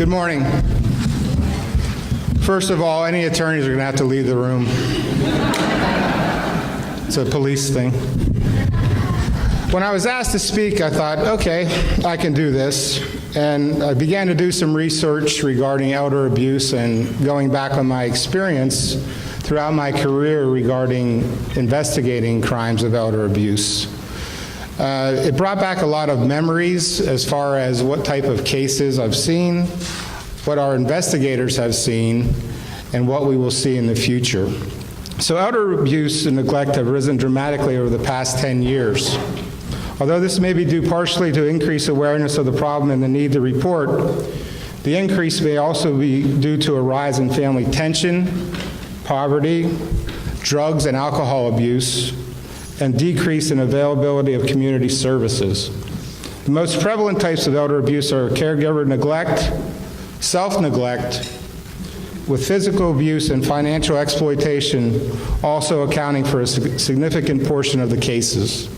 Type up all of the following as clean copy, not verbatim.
Good morning. First of all, any attorneys are going to have to leave the room. It's a police thing. When I was asked to speak, I thought, okay, I can do this. And I began to do some research regarding elder abuse and going back on my experience throughout my career regarding investigating crimes of elder abuse. It brought back a lot of memories as far as what type of cases I've seen, what our investigators have seen, and what we will see in the future. So elder abuse and neglect have risen dramatically over the past 10 years. Although this may be due partially to increased awareness of the problem and the need to report, the increase may also be due to a rise in family tension, poverty, drugs and alcohol abuse, and decrease in availability of community services. The most prevalent types of elder abuse are caregiver neglect, self-neglect, with physical abuse and financial exploitation also accounting for a significant portion of the cases.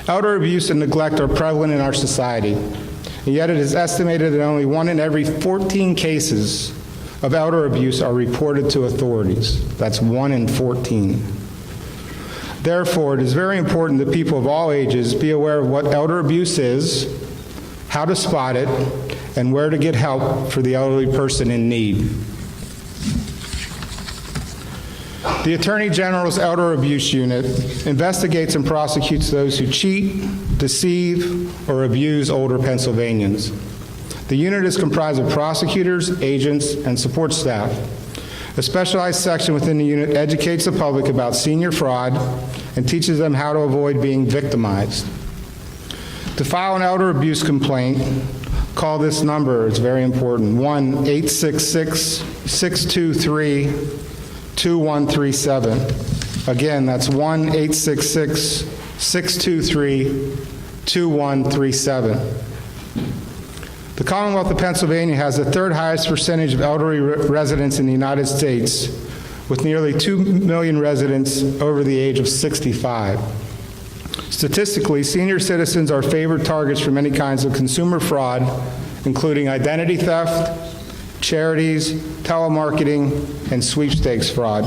Elder abuse and neglect are prevalent in our society, and yet it is estimated that only 1 in every 14 cases of elder abuse are reported to authorities. That's 1 in 14. Therefore, it is very important that people of all ages be aware of what elder abuse is, how to spot it, and where to get help for the elderly person in need. The Attorney General's Elder Abuse Unit investigates and prosecutes those who cheat, deceive, or abuse older Pennsylvanians. The unit is comprised of prosecutors, agents, and support staff. A specialized section within the unit educates the public about senior fraud and teaches them how to avoid being victimized. To file an elder abuse complaint, call this number. It's very important. 1-866-623-2137. Again, that's 1-866-623-2137. The Commonwealth of Pennsylvania has the 3rd highest percentage of elderly residents in the United States, with nearly 2 million residents over the age of 65. Statistically, senior citizens are favored targets for many kinds of consumer fraud, including identity theft, charities, telemarketing, and sweepstakes fraud.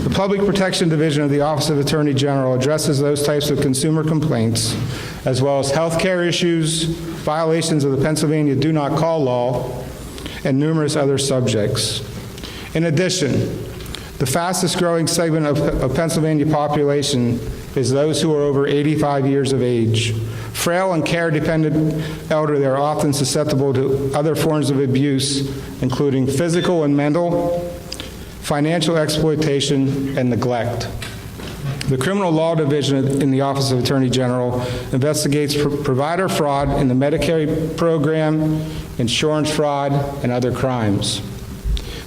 The Public Protection Division of the Office of Attorney General addresses those types of consumer complaints, as well as health care issues, violations of the Pennsylvania Do Not Call law, and numerous other subjects. In addition, the fastest growing segment of Pennsylvania population is those who are over 85 years of age. Frail and care-dependent elderly are often susceptible to other forms of abuse, including physical and mental, financial exploitation, and neglect. The Criminal Law Division in the Office of Attorney General investigates provider fraud in the Medicare program, insurance fraud, and other crimes.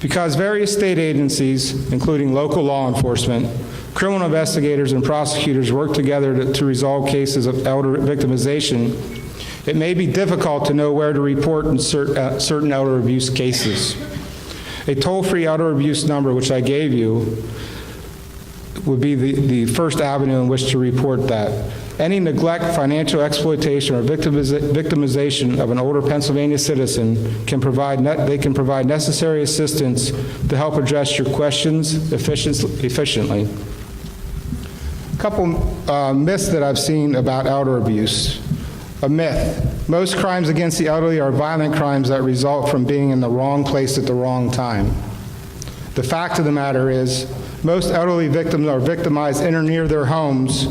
Because various state agencies, including local law enforcement, criminal investigators, and prosecutors work together to resolve cases of elder victimization, it may be difficult to know where to report in certain elder abuse cases. A toll-free elder abuse number, which I gave you, would be the first avenue in which to report that. Any neglect, financial exploitation, or victimization of an older Pennsylvania citizen can provide necessary assistance to help address your questions efficiently. A couple myths that I've seen about elder abuse. A myth: most crimes against the elderly are violent crimes that result from being in the wrong place at the wrong time. The fact of the matter is, most elderly victims are victimized in or near their homes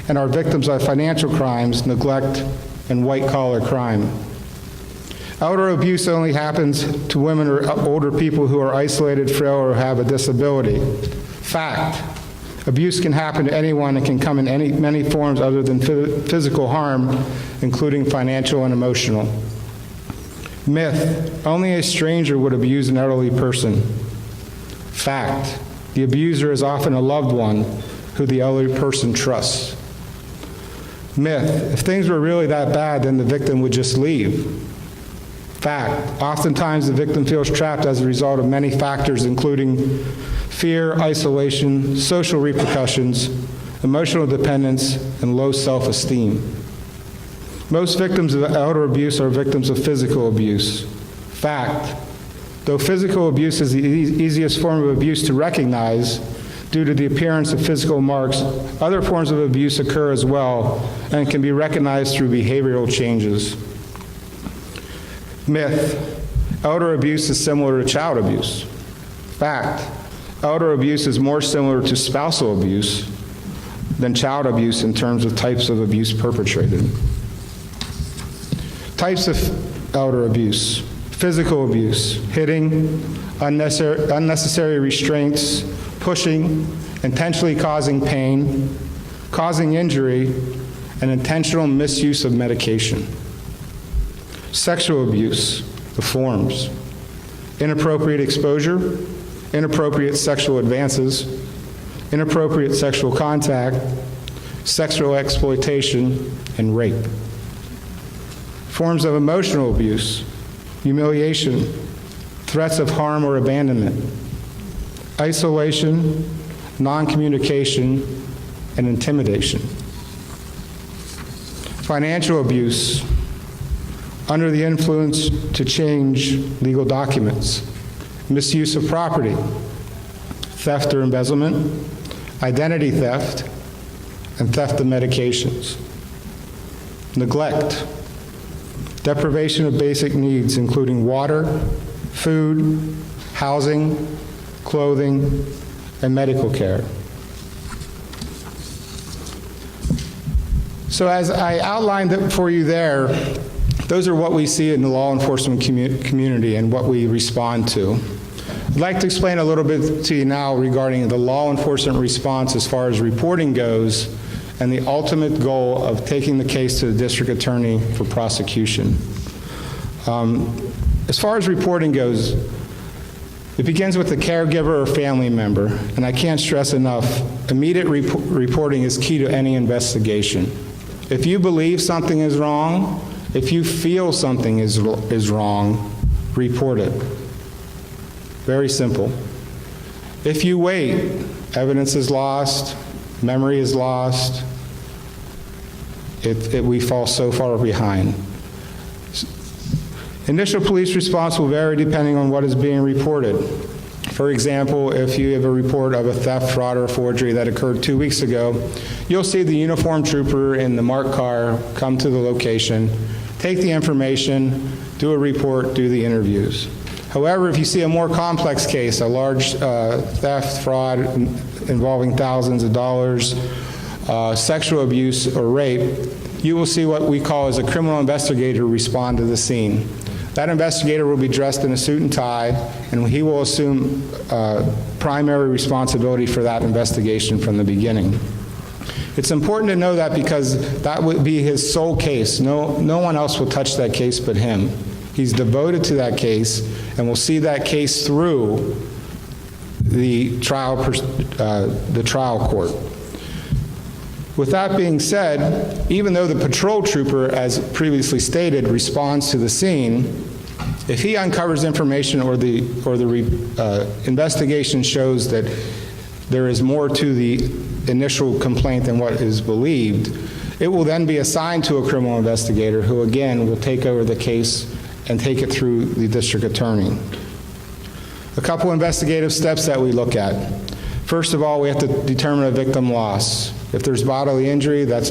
and are victims of financial crimes, neglect, and white-collar crime. Elder abuse only happens to women or older people who are isolated, frail, or have a disability. Fact: abuse can happen to anyone and can come in many forms other than physical harm, including financial and emotional. Myth: only a stranger would abuse an elderly person. Fact: the abuser is often a loved one who the elderly person trusts. Myth: if things were really that bad, then the victim would just leave. Fact: oftentimes the victim feels trapped as a result of many factors, including fear, isolation, social repercussions, emotional dependence, and low self-esteem. Most victims of elder abuse are victims of physical abuse. Fact, though physical abuse is the easiest form of abuse to recognize due to the appearance of physical marks, other forms of abuse occur as well and can be recognized through behavioral changes. Myth, elder abuse is similar to child abuse. Fact, elder abuse is more similar to spousal abuse than child abuse in terms of types of abuse perpetrated. Types of elder abuse: physical abuse, hitting, unnecessary restraints, pushing, intentionally causing pain, causing injury, and intentional misuse of medication. Sexual abuse, the forms: inappropriate exposure, inappropriate sexual advances, inappropriate sexual contact, sexual exploitation, and rape. Forms of emotional abuse: humiliation, threats of harm or abandonment, isolation, non-communication, and intimidation. Financial abuse: under the influence to change legal documents, misuse of property, theft or embezzlement, identity theft, and theft of medications. Neglect: deprivation of basic needs, including water, food, housing, clothing, and medical care. So as I outlined it for you there, those are what we see in the law enforcement community and what we respond to. I'd like to explain a little bit to you now regarding the law enforcement response as far as reporting goes and the ultimate goal of taking the case to the district attorney for prosecution. As far as reporting goes, it begins with the caregiver or family member, and I can't stress enough, immediate reporting is key to any investigation. If you believe something is wrong, if you feel something is wrong, report it. Very simple. If you wait, evidence is lost, memory is lost, we fall so far behind. Initial police response will vary depending on what is being reported. For example, if you have a report of a theft, fraud, or forgery that occurred 2 weeks ago, you'll see the uniformed trooper in the marked car come to the location, take the information, do a report, do the interviews. However, if you see a more complex case, a large theft, fraud involving thousands of dollars, sexual abuse, or rape, you will see what we call as a criminal investigator respond to the scene. That investigator will be dressed in a suit and tie, and he will assume primary responsibility for that investigation from the beginning. It's important to know that because that would be his sole case. No one else will touch that case but him. He's devoted to that case and will see that case through the trial court. With that being said, even though the patrol trooper, as previously stated, responds to the scene, if he uncovers information or the investigation shows that there is more to the initial complaint than what is believed, it will then be assigned to a criminal investigator who, again, will take over the case and take it through the district attorney. A couple investigative steps that we look at. First of all, we have to determine a victim loss. If there's bodily injury, that's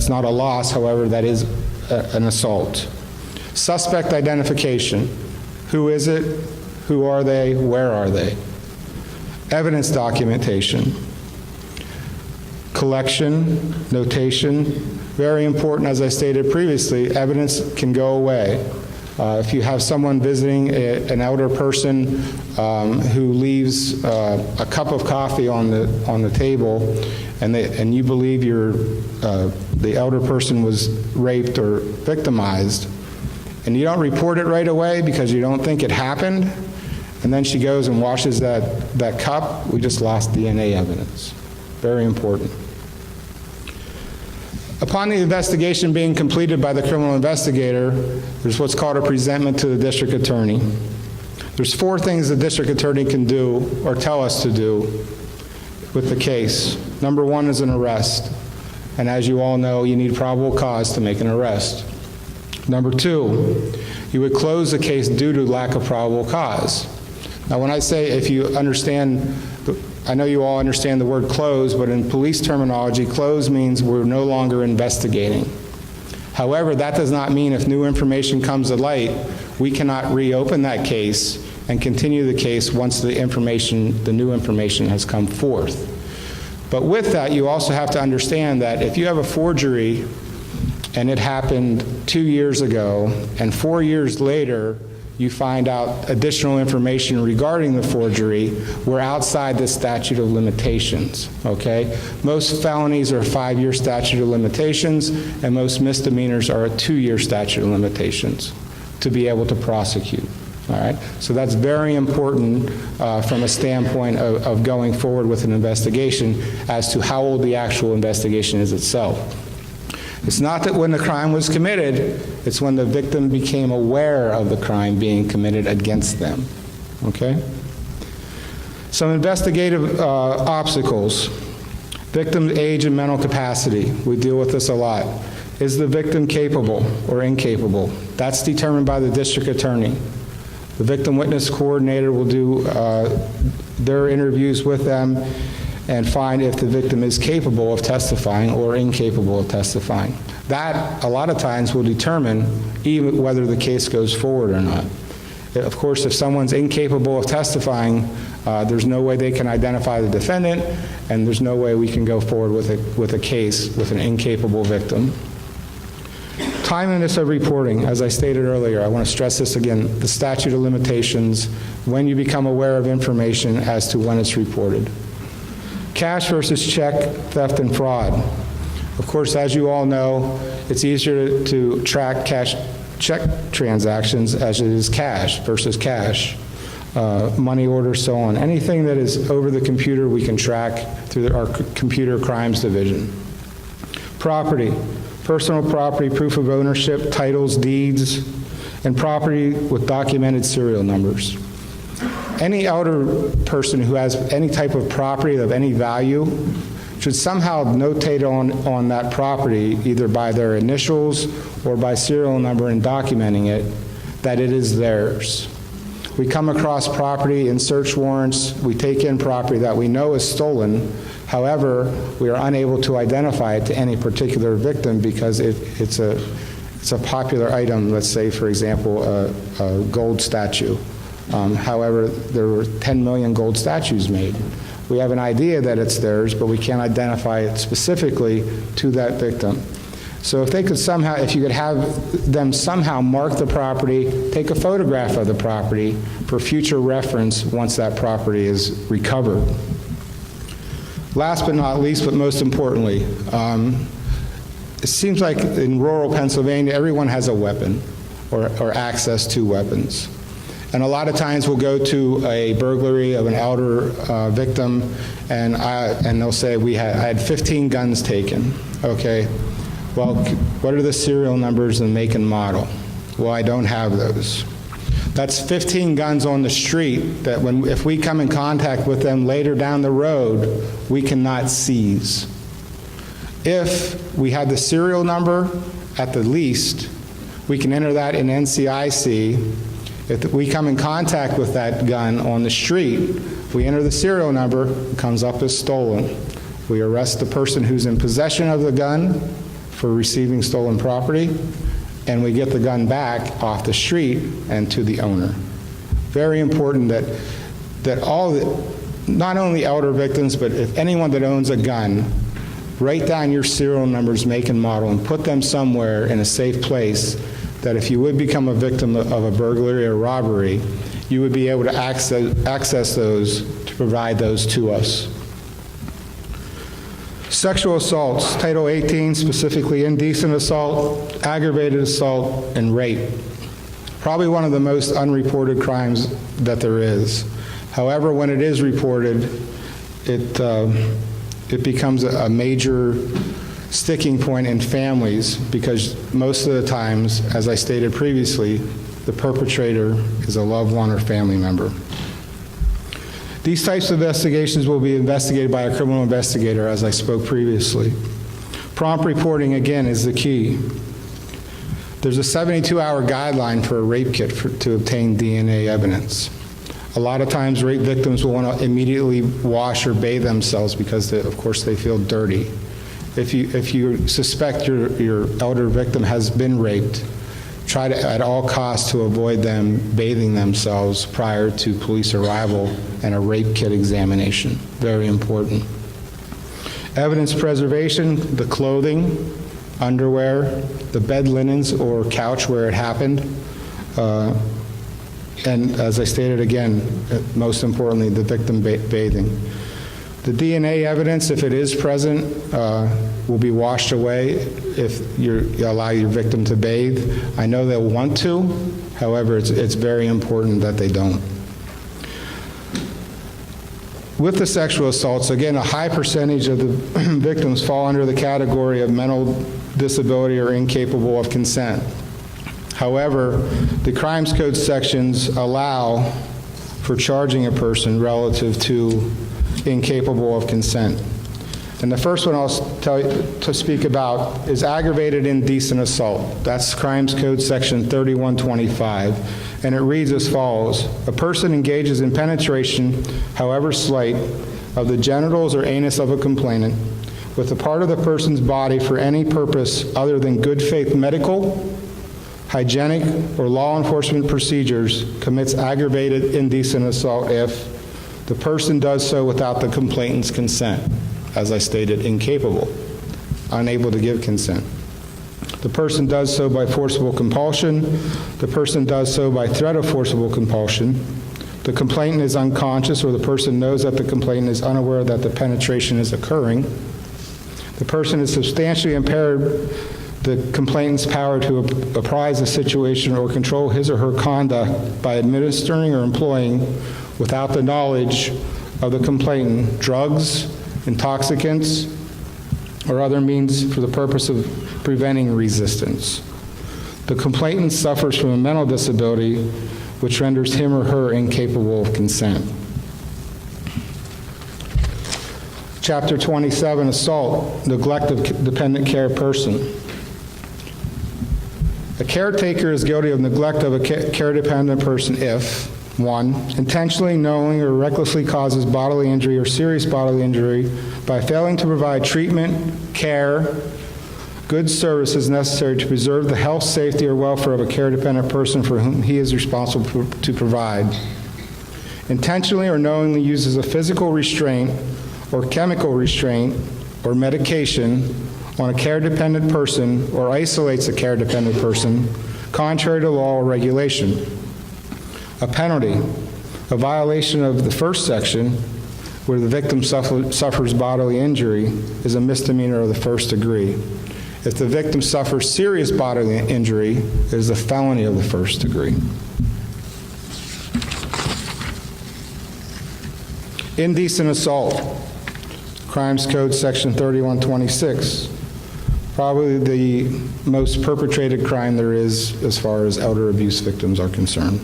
not a loss, however, that is an assault. Suspect identification. Who is it? Who are they? Where are they? Evidence documentation. Collection, notation. Very important, as I stated previously, evidence can go away. If you have someone visiting an elder person who leaves a cup of coffee on the table, and you believe the elder person was raped or victimized, and you don't report it right away because you don't think it happened, and then she goes and washes that cup, we just lost DNA evidence. Very important. Upon the investigation being completed by the criminal investigator, there's what's called a presentment to the district attorney. There's 4 things the district attorney can do or tell us to do with the case. Number 1 is an arrest. And as you all know, you need probable cause to make an arrest. Number two, you would close the case due to lack of probable cause. Now, when I say, if you understand, I know you all understand the word close, but in police terminology, close means we're no longer investigating. However, that does not mean if new information comes to light, we cannot reopen that case and continue the case once the new information has come forth. But with that, you also have to understand that if you have a forgery and it happened 2 years ago, and 4 years later, you find out additional information regarding the forgery, we're outside the statute of limitations, okay? Most felonies are a 5-year statute of limitations, and most misdemeanors are a 2-year statute of limitations to be able to prosecute, all right? So that's very important from a standpoint of going forward with an investigation as to how old the actual investigation is itself. It's not that when the crime was committed, it's when the victim became aware of the crime being committed against them, okay? Some investigative obstacles. Victim's age and mental capacity. We deal with this a lot. Is the victim capable or incapable? That's determined by the district attorney. The victim witness coordinator will do their interviews with them and find if the victim is capable of testifying or incapable of testifying. That, a lot of times, will determine even whether the case goes forward or not. Of course, if someone's incapable of testifying, there's no way they can identify the defendant, and there's no way we can go forward with a case with an incapable victim. Timeliness of reporting, as I stated earlier, I want to stress this again, the statute of limitations, when you become aware of information as to when it's reported. Cash versus check, theft and fraud. Of course, as you all know, it's easier to track check transactions as it is cash versus cash, money orders, so on. Anything that is over the computer we can track through our computer crimes division. Property, personal property, proof of ownership, titles, deeds, and property with documented serial numbers. Any elder person who has any type of property of any value should somehow notate on that property, either by their initials or by serial number and documenting it, that it is theirs. We come across property in search warrants, we take in property that we know is stolen, however, we are unable to identify it to any particular victim because it's a popular item, let's say, for example, a gold statue. However, there were 10 million gold statues made. We have an idea that it's theirs, but we can't identify it specifically to that victim. So if they could somehow, if you could have them somehow mark the property, take a photograph of the property for future reference once that property is recovered. Last but not least, but most importantly, it seems like in rural Pennsylvania, everyone has a weapon or access to weapons. And a lot of times we'll go to a burglary of an elder victim, and they'll say, I had 15 guns taken. Okay, well, what are the serial numbers and make and model? Well, I don't have those. That's 15 guns on the street that if we come in contact with them later down the road, we cannot seize. If we had the serial number at the least, we can enter that in NCIC. If we come in contact with that gun on the street, we enter the serial number, it comes up as stolen. We arrest the person who's in possession of the gun for receiving stolen property, and we get the gun back off the street and to the owner. Very important that not only elder victims, but if anyone that owns a gun, write down your serial numbers, make and model, and put them somewhere in a safe place that if you would become a victim of a burglary or robbery, you would be able to access those to provide those to us. Sexual assaults, Title 18, specifically indecent assault, aggravated assault, and rape. Probably one of the most unreported crimes that there is. However, when it is reported, it becomes a major sticking point in families because most of the times, as I stated previously, the perpetrator is a loved one or family member. These types of investigations will be investigated by a criminal investigator, as I spoke previously. Prompt reporting, again, is the key. There's a 72-hour guideline for a rape kit to obtain DNA evidence. A lot of times rape victims will want to immediately wash or bathe themselves because, of course, they feel dirty. If you suspect your elder victim has been raped, try to, at all costs, to avoid them bathing themselves prior to police arrival and a rape kit examination. Very important. Evidence preservation, the clothing, underwear, the bed linens or couch where it happened, and as I stated again, most importantly, the victim bathing. The DNA evidence, if it is present, will be washed away if you allow your victim to bathe. I know they'll want to, however, it's very important that they don't. With the sexual assaults, again, a high percentage of the victims fall under the category of mental disability or incapable of consent. However, the Crimes Code sections allow for charging a person relative to incapable of consent. And the first one I'll tell you to speak about is aggravated indecent assault. That's Crimes Code section 3125, and it reads as follows: a person engages in penetration, however slight, of the genitals or anus of a complainant with a part of the person's body for any purpose other than good faith medical, hygienic, or law enforcement procedures commits aggravated indecent assault if the person does so without the complainant's consent. As I stated, incapable, unable to give consent. The person does so by forcible compulsion. The person does so by threat of forcible compulsion. The complainant is unconscious, or the person knows that the complainant is unaware that the penetration is occurring. The person is substantially impaired the complainant's power to apprise the situation or control his or her conduct by administering or employing, without the knowledge of the complainant, drugs, intoxicants, or other means for the purpose of preventing resistance. The complainant suffers from a mental disability which renders him or her incapable of consent. Chapter 27, assault, neglect of dependent care person. A caretaker is guilty of neglect of a care-dependent person if 1, intentionally, knowingly, or recklessly causes bodily injury or serious bodily injury by failing to provide treatment, care, goods, services necessary to preserve the health, safety, or welfare of a care-dependent person for whom he is responsible to provide. Intentionally or knowingly uses a physical restraint or chemical restraint or medication on a care-dependent person or isolates a care-dependent person contrary to law or regulation. A penalty, a violation of the first section, where the victim suffers bodily injury, is a misdemeanor of the first degree. If the victim suffers serious bodily injury, it is a felony of the first degree. Indecent assault, Crimes Code section 3126. Probably the most perpetrated crime there is as far as elder abuse victims are concerned.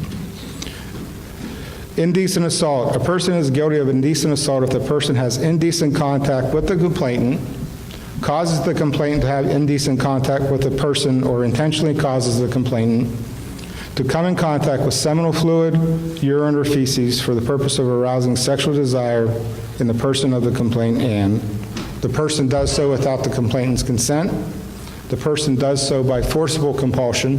Indecent assault. A person is guilty of indecent assault if the person has indecent contact with the complainant, causes the complainant to have indecent contact with the person, or intentionally causes the complainant to come in contact with seminal fluid, urine, or feces for the purpose of arousing sexual desire in the person of the complainant, and the person does so without the complainant's consent. The person does so by forcible compulsion.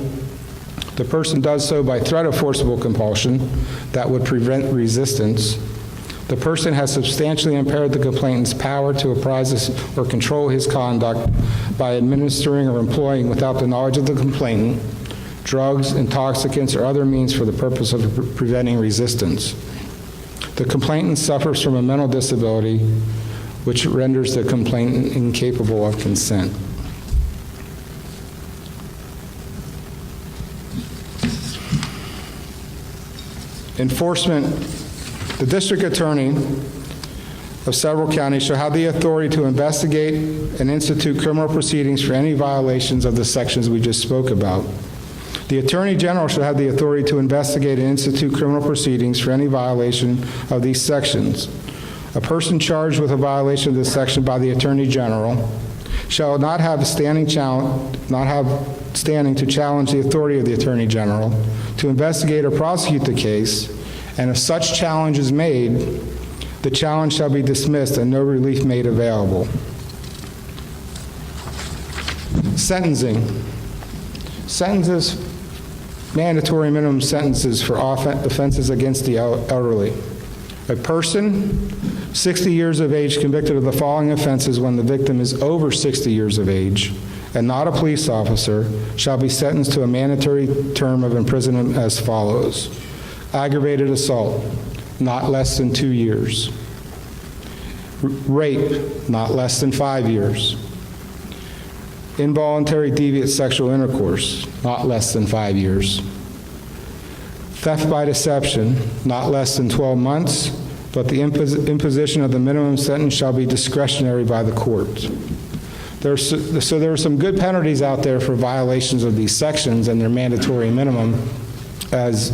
The person does so by threat of forcible compulsion that would prevent resistance. The person has substantially impaired the complainant's power to apprise or control his conduct by administering or employing, without the knowledge of the complainant, drugs, intoxicants, or other means for the purpose of preventing resistance. The complainant suffers from a mental disability which renders the complainant incapable of consent. Enforcement. The district attorney of several counties shall have the authority to investigate and institute criminal proceedings for any violations of the sections we just spoke about. The Attorney General shall have the authority to investigate and institute criminal proceedings for any violation of these sections. A person charged with a violation of this section by the Attorney General shall not have standing to challenge the authority of the Attorney General to investigate or prosecute the case, and if such challenge is made, the challenge shall be dismissed and no relief made available. Sentencing. Sentences, mandatory minimum sentences for offenses against the elderly. A person 60 years of age convicted of the following offenses when the victim is over 60 years of age and not a police officer shall be sentenced to a mandatory term of imprisonment as follows. Aggravated assault, not less than 2 years. Rape, not less than 5 years. Involuntary deviant sexual intercourse, not less than 5 years. Theft by deception, not less than 12 months, but the imposition of the minimum sentence shall be discretionary by the court. So there are some good penalties out there for violations of these sections and their mandatory minimum as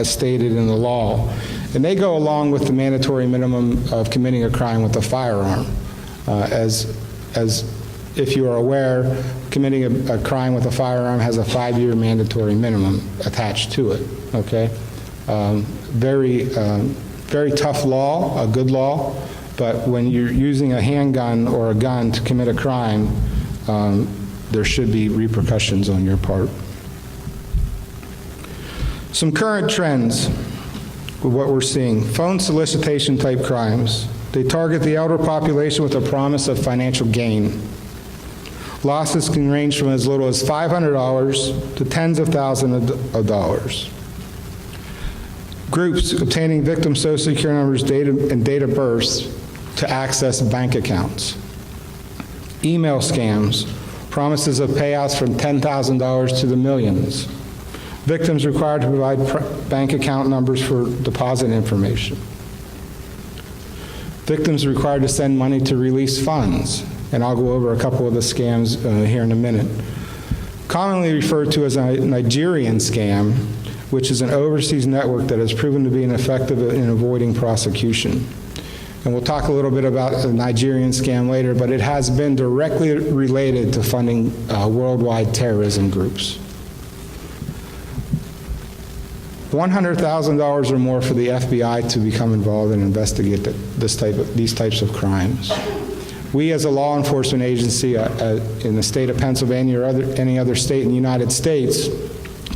stated in the law. And they go along with the mandatory minimum of committing a crime with a firearm. As if you are aware, committing a crime with a firearm has a 5-year mandatory minimum attached to it, okay? Very tough law, a good law, but when you're using a handgun or a gun to commit a crime, there should be repercussions on your part. Some current trends with what we're seeing. Phone solicitation type crimes. They target the elder population with a promise of financial gain. Losses can range from as little as $500 to tens of thousands of dollars. Groups obtaining victim social security numbers and date of births to access bank accounts. Email scams, promises of payouts from $10,000 to the millions. Victims required to provide bank account numbers for deposit information. Victims required to send money to release funds, and I'll go over a couple of the scams here in a minute. Commonly referred to as a Nigerian scam, which is an overseas network that has proven to be ineffective in avoiding prosecution. And we'll talk a little bit about the Nigerian scam later, but it has been directly related to funding worldwide terrorism groups. $100,000 or more for the FBI to become involved and investigate these types of crimes. We as a law enforcement agency in the state of Pennsylvania or any other state in the United States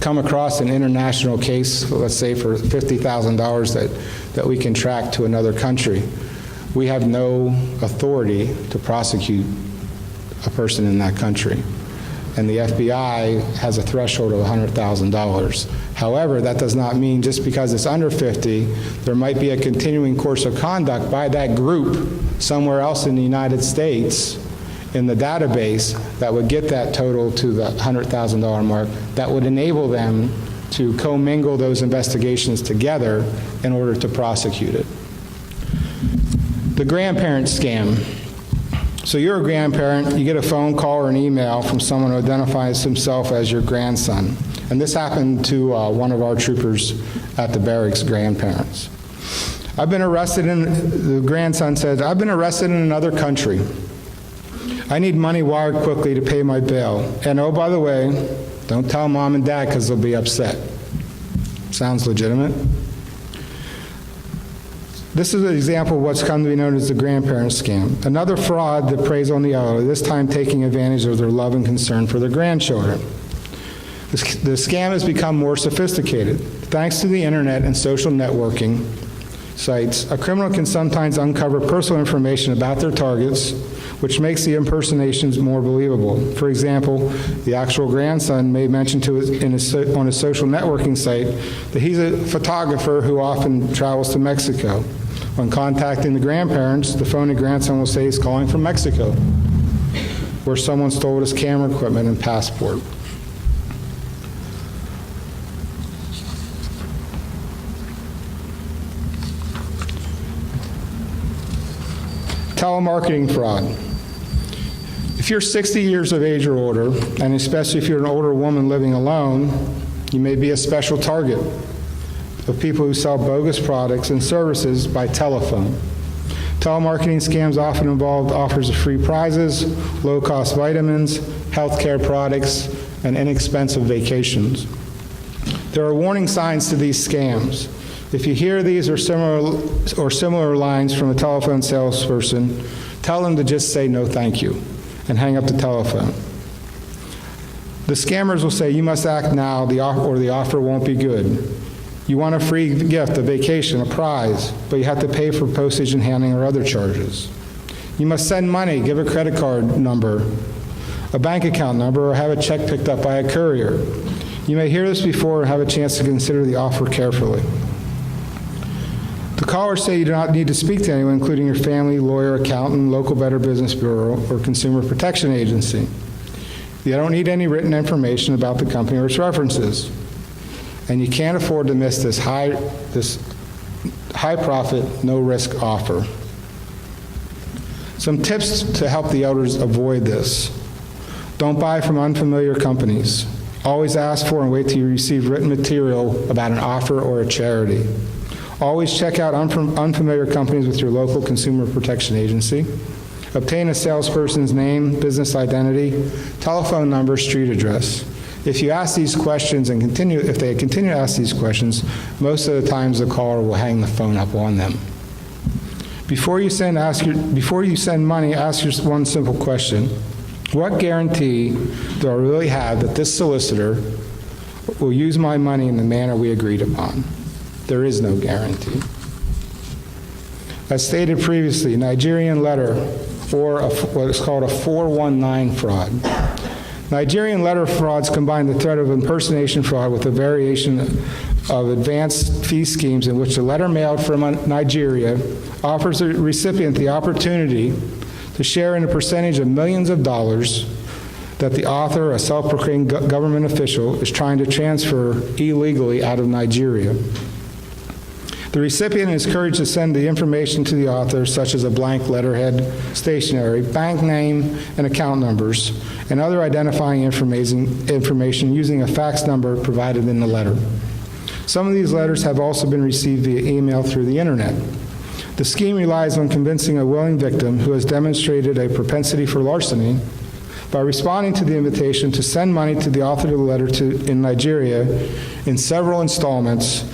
come across an international case, let's say for $50,000 that we can track to another country. We have no authority to prosecute a person in that country. And the FBI has a threshold of $100,000. However, that does not mean just because it's under 50, there might be a continuing course of conduct by that group somewhere else in the United States in the database that would get that total to the $100,000 mark that would enable them to commingle those investigations together in order to prosecute it. The grandparent scam. So you're a grandparent, you get a phone call or an email from someone who identifies himself as your grandson. And this happened to one of our troopers at the barracks' grandparents. The grandson said, I've been arrested in another country. I need money wired quickly to pay my bail. And oh, by the way, don't tell mom and dad because they'll be upset. Sounds legitimate. This is an example of what's come to be known as the grandparent scam. Another fraud that preys on the elderly, this time taking advantage of their love and concern for their grandchildren. The scam has become more sophisticated. Thanks to the internet and social networking sites, a criminal can sometimes uncover personal information about their targets, which makes the impersonations more believable. For example, the actual grandson may mention on his social networking site that he's a photographer who often travels to Mexico. When contacting the grandparents, the phony grandson will say he's calling from Mexico, where someone stole his camera equipment and passport. Telemarketing fraud. If you're 60 years of age or older, and especially if you're an older woman living alone, you may be a special target of people who sell bogus products and services by telephone. Telemarketing scams often involve offers of free prizes, low-cost vitamins, healthcare products, and inexpensive vacations. There are warning signs to these scams. If you hear these or similar lines from a telephone salesperson, tell them to just say no thank you and hang up the telephone. The scammers will say, you must act now or the offer won't be good. You want a free gift, a vacation, a prize, but you have to pay for postage and handling or other charges. You must send money, give a credit card number, a bank account number, or have a check picked up by a courier. You may hear this before and have a chance to consider the offer carefully. The callers say you do not need to speak to anyone, including your family, lawyer, accountant, local Better Business Bureau, or Consumer Protection Agency. You don't need any written information about the company or its references. And you can't afford to miss this high profit, no risk offer. Some tips to help the elders avoid this. Don't buy from unfamiliar companies. Always ask for and wait till you receive written material about an offer or a charity. Always check out unfamiliar companies with your local Consumer Protection Agency. Obtain a salesperson's name, business identity, telephone number, street address. If you ask these questions and if they continue to ask these questions, most of the times the caller will hang the phone up on them. Before you send money, ask yourself one simple question. What guarantee do I really have that this solicitor will use my money in the manner we agreed upon? There is no guarantee. As stated previously, Nigerian letter, or what is called a 419 fraud. Nigerian letter frauds combine the threat of impersonation fraud with a variation of advanced fee schemes in which a letter mailed from Nigeria offers the recipient the opportunity to share in a percentage of millions of dollars that the author, a self-proclaimed government official, is trying to transfer illegally out of Nigeria. The recipient is encouraged to send the information to the author, such as a blank letterhead, stationery, bank name and account numbers, and other identifying information using a fax number provided in the letter. Some of these letters have also been received via email through the internet. The scheme relies on convincing a willing victim who has demonstrated a propensity for larceny by responding to the invitation to send money to the author of the letter in Nigeria in several installments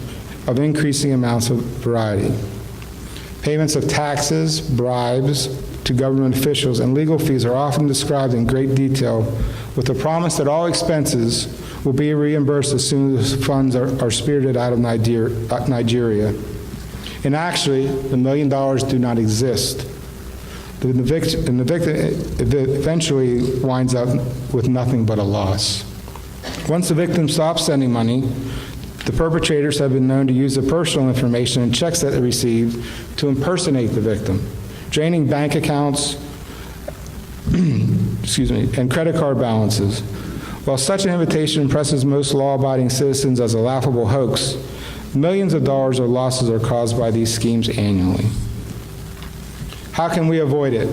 of increasing amounts of variety. Payments of taxes, bribes to government officials, and legal fees are often described in great detail with the promise that all expenses will be reimbursed as soon as funds are spirited out of Nigeria. And actually, the $1 million do not exist. And the victim eventually winds up with nothing but a loss. Once the victim stops sending money, the perpetrators have been known to use the personal information and checks that they received to impersonate the victim, draining bank accounts and credit card balances. While such an invitation impresses most law-abiding citizens as a laughable hoax, millions of dollars of losses are caused by these schemes annually. How can we avoid it?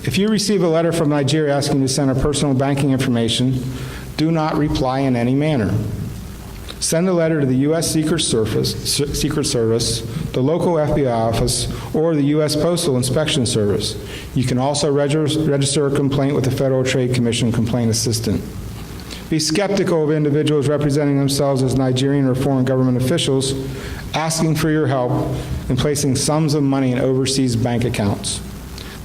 If you receive a letter from Nigeria asking you to send a personal banking information, do not reply in any manner. Send the letter to the U.S. Secret Service, the local FBI office, or the U.S. Postal Inspection Service. You can also register a complaint with the Federal Trade Commission complaint assistant. Be skeptical of individuals representing themselves as Nigerian or foreign government officials asking for your help in placing sums of money in overseas bank accounts.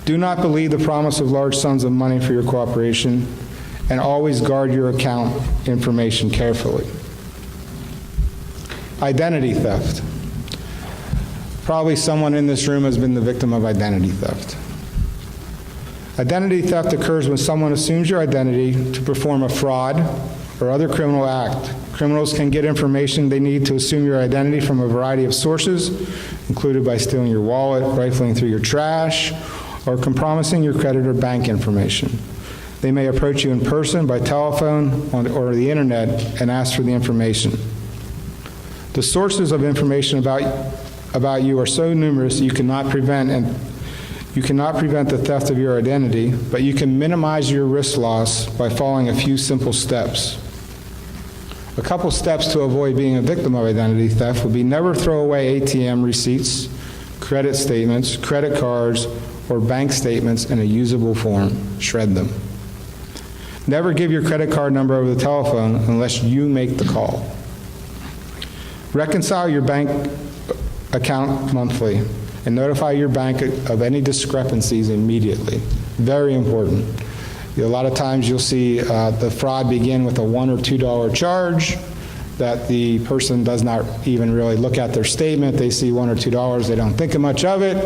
Do not believe the promise of large sums of money for your cooperation, and always guard your account information carefully. Identity theft. Probably someone in this room has been the victim of identity theft. Identity theft occurs when someone assumes your identity to perform a fraud or other criminal act. Criminals can get information they need to assume your identity from a variety of sources, included by stealing your wallet, rifling through your trash, or compromising your credit or bank information. They may approach you in person, by telephone, or the internet and ask for the information. The sources of information about you are so numerous you cannot prevent the theft of your identity, but you can minimize your risk loss by following a few simple steps. A couple steps to avoid being a victim of identity theft would be never throw away ATM receipts, credit statements, credit cards, or bank statements in a usable form. Shred them. Never give your credit card number over the telephone unless you make the call. Reconcile your bank account monthly and notify your bank of any discrepancies immediately. Very important. A lot of times you'll see the fraud begin with a $1 or $2 charge that the person does not even really look at their statement. They see $1 or $2, they don't think much of it,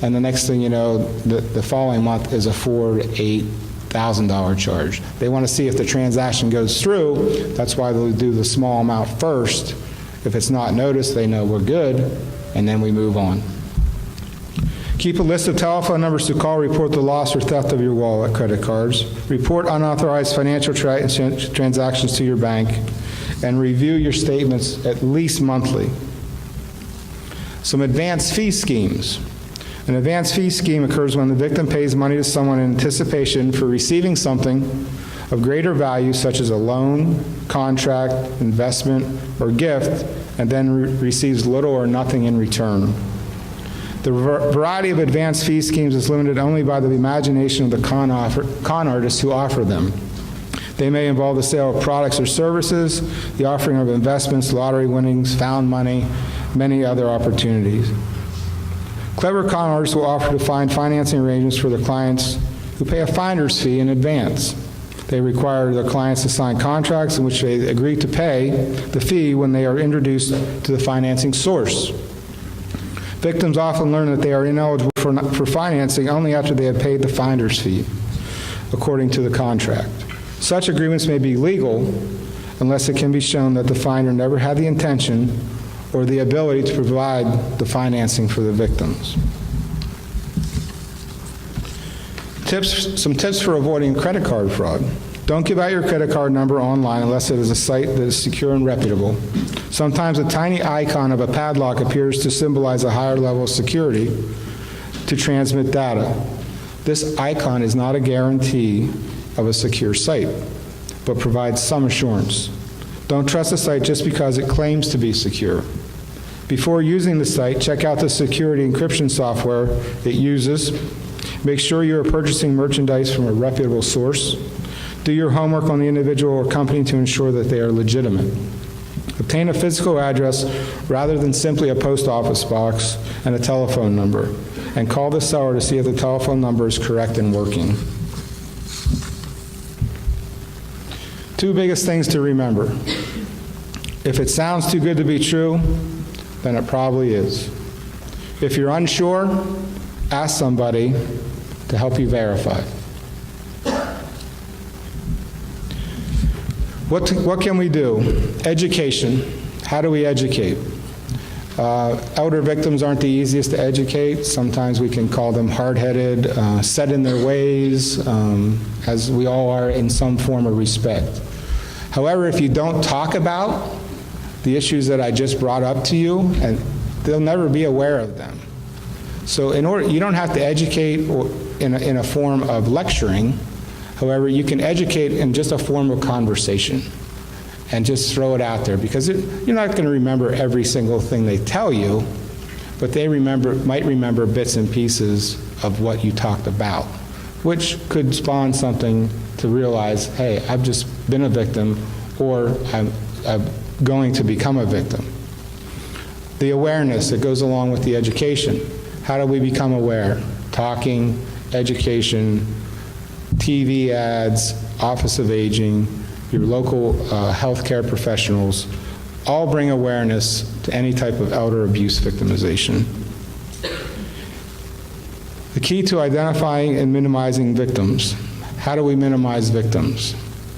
and the next thing you know, the following month is a $4,000 to $8,000 charge. They want to see if the transaction goes through. That's why they'll do the small amount first. If it's not noticed, they know we're good, and then we move on. Keep a list of telephone numbers to call, report the loss or theft of your wallet, credit cards, report unauthorized financial transactions to your bank, and review your statements at least monthly. Some advance fee schemes. An advance fee scheme occurs when the victim pays money to someone in anticipation for receiving something of greater value, such as a loan, contract, investment, or gift, and then receives little or nothing in return. The variety of advance fee schemes is limited only by the imagination of the con artists who offer them. They may involve the sale of products or services, the offering of investments, lottery winnings, found money, many other opportunities. Clever con artists will offer to find financing arrangements for their clients who pay a finder's fee in advance. They require their clients to sign contracts in which they agree to pay the fee when they are introduced to the financing source. Victims often learn that they are ineligible for financing only after they have paid the finder's fee, according to the contract. Such agreements may be legal unless it can be shown that the finder never had the intention or the ability to provide the financing for the victims. Some tips for avoiding credit card fraud. Don't give out your credit card number online unless it is a site that is secure and reputable. Sometimes a tiny icon of a padlock appears to symbolize a higher level of security to transmit data. This icon is not a guarantee of a secure site, but provides some assurance. Don't trust a site just because it claims to be secure. Before using the site, check out the security encryption software it uses. Make sure you are purchasing merchandise from a reputable source. Do your homework on the individual or company to ensure that they are legitimate. Obtain a physical address rather than simply a post office box and a telephone number, and call the seller to see if the telephone number is correct and working. Two biggest things to remember. If it sounds too good to be true, then it probably is. If you're unsure, ask somebody to help you verify. What can we do? Education. How do we educate? Elder victims aren't the easiest to educate. Sometimes we can call them hard-headed, set in their ways, as we all are in some form of respect. However, if you don't talk about the issues that I just brought up to you, and they'll never be aware of them. So you don't have to educate in a form of lecturing. However, you can educate in just a form of conversation and just throw it out there, because you're not going to remember every single thing they tell you, but they might remember bits and pieces of what you talked about, which could spawn something to realize, hey, I've just been a victim, or I'm going to become a victim. The awareness that goes along with the education. How do we become aware? Talking, education, TV ads, Office of Aging, your local healthcare professionals, all bring awareness to any type of elder abuse victimization. The key to identifying and minimizing victims. How do we minimize victims?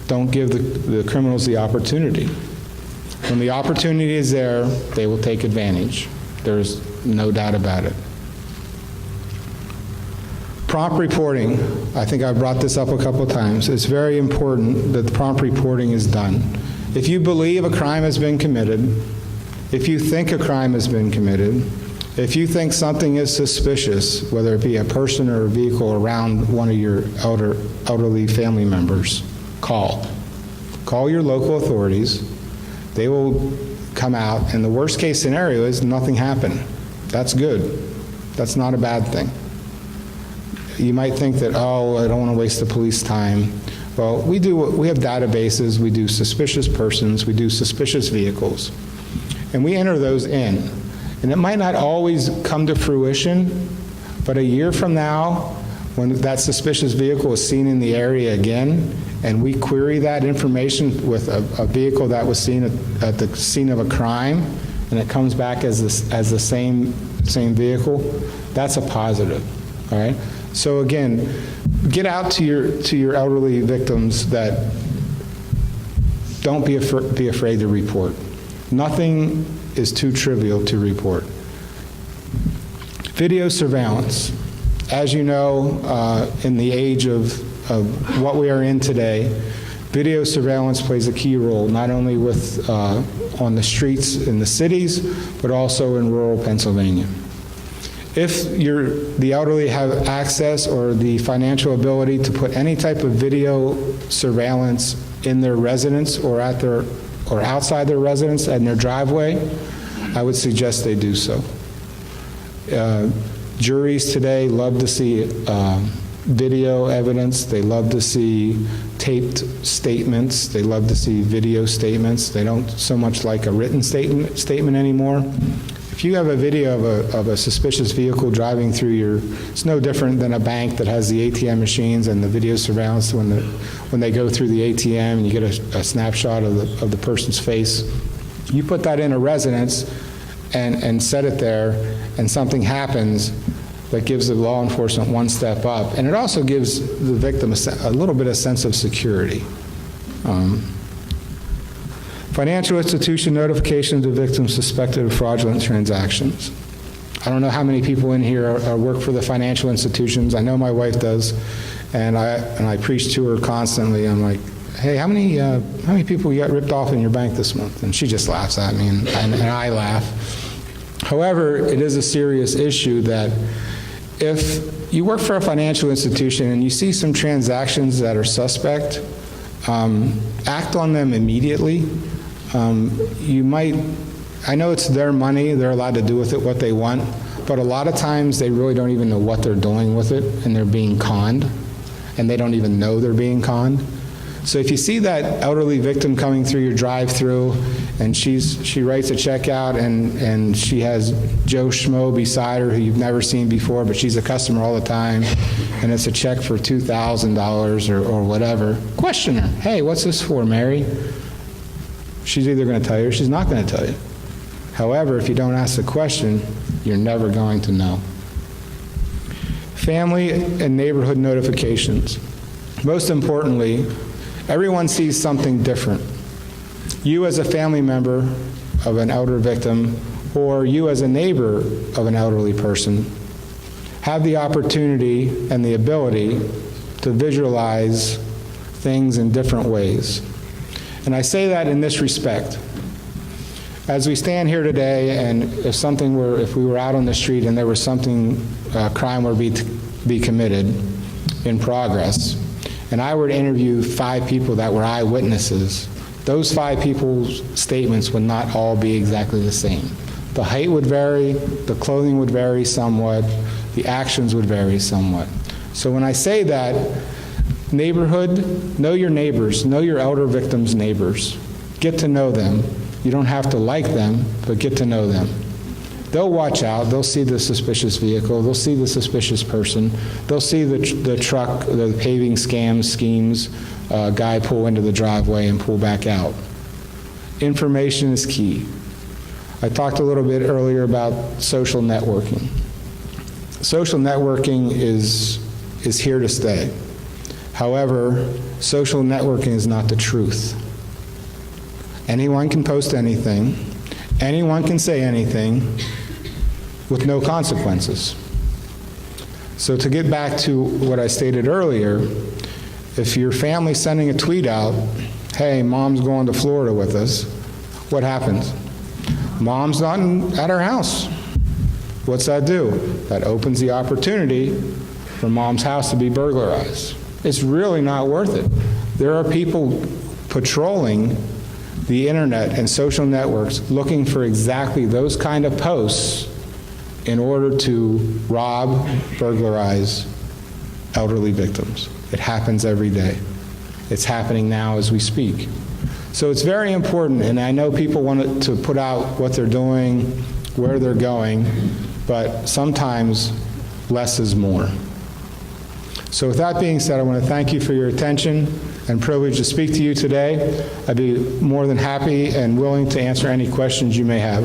Don't give the criminals the opportunity. When the opportunity is there, they will take advantage. There's no doubt about it. Prompt reporting. I think I've brought this up a couple of times. It's very important that the prompt reporting is done. If you believe a crime has been committed, if you think a crime has been committed, if you think something is suspicious, whether it be a person or a vehicle around one of your elderly family members, call. Call your local authorities. They will come out, and the worst case scenario is nothing happened. That's good. That's not a bad thing. You might think that, oh, I don't want to waste the police time. Well, we have databases, we do suspicious persons, we do suspicious vehicles, and we enter those in. And it might not always come to fruition, but a year from now, when that suspicious vehicle is seen in the area again, and we query that information with a vehicle that was seen at the scene of a crime, and it comes back as the same vehicle, that's a positive, all right? So again, get out to your elderly victims that don't be afraid to report. Nothing is too trivial to report. Video surveillance. As you know, in the age of what we are in today, video surveillance plays a key role, not only with on the streets in the cities, but also in rural Pennsylvania. If the elderly have access or the financial ability to put any type of video surveillance in their residence or outside their residence and their driveway, I would suggest they do so. Juries today love to see video evidence. They love to see taped statements. They love to see video statements. They don't so much like a written statement anymore. If you have a video of a suspicious vehicle driving through it's no different than a bank that has the ATM machines and the video surveillance when they go through the ATM and you get a snapshot of the person's face. You put that in a residence and set it there, and something happens that gives the law enforcement one step up, and it also gives the victim a little bit of sense of security. Financial institution notification to victims suspected of fraudulent transactions. I don't know how many people in here work for the financial institutions. I know my wife does, and I preach to her constantly. I'm like, hey, how many people you got ripped off in your bank this month? And she just laughs at me, and I laugh. However, it is a serious issue that if you work for a financial institution and you see some transactions that are suspect, act on them immediately. I know it's their money, they're allowed to do with it what they want, but a lot of times they really don't even know what they're doing with it, and they're being conned, and they don't even know they're being conned. So if you see that elderly victim coming through your drive-through, and she writes a check out, and she has Joe Schmo beside her who you've never seen before, but she's a customer all the time, and it's a check for $2,000 or whatever, question her, hey, what's this for, Mary? She's either going to tell you or she's not going to tell you. However, if you don't ask the question, you're never going to know. Family and neighborhood notifications. Most importantly, everyone sees something different. You as a family member of an elder victim, or you as a neighbor of an elderly person, have the opportunity and the ability to visualize things in different ways. And I say that in this respect. As we stand here today, and if we were out on the street and there was crime were be committed in progress, and I were to interview 5 people that were eyewitnesses, those 5 people's statements would not all be exactly the same. The height would vary, the clothing would vary somewhat, the actions would vary somewhat. So when I say that, neighborhood, know your neighbors, know your elder victims' neighbors. Get to know them. You don't have to like them, but get to know them. They'll watch out, they'll see the suspicious vehicle, they'll see the suspicious person, they'll see the truck, the paving schemes, guy pull into the driveway and pull back out. Information is key. I talked a little bit earlier about social networking. Social networking is here to stay. However, social networking is not the truth. Anyone can post anything, anyone can say anything with no consequences. So to get back to what I stated earlier, if your family's sending a tweet out, hey, mom's going to Florida with us, what happens? Mom's not at her house. What's that do? That opens the opportunity for mom's house to be burglarized. It's really not worth it. There are people patrolling the internet and social networks looking for exactly those kind of posts in order to rob, burglarize elderly victims. It happens every day. It's happening now as we speak. So it's very important, and I know people want to put out what they're doing, where they're going, but sometimes less is more. So with that being said, I want to thank you for your attention and privilege to speak to you today. I'd be more than happy and willing to answer any questions you may have.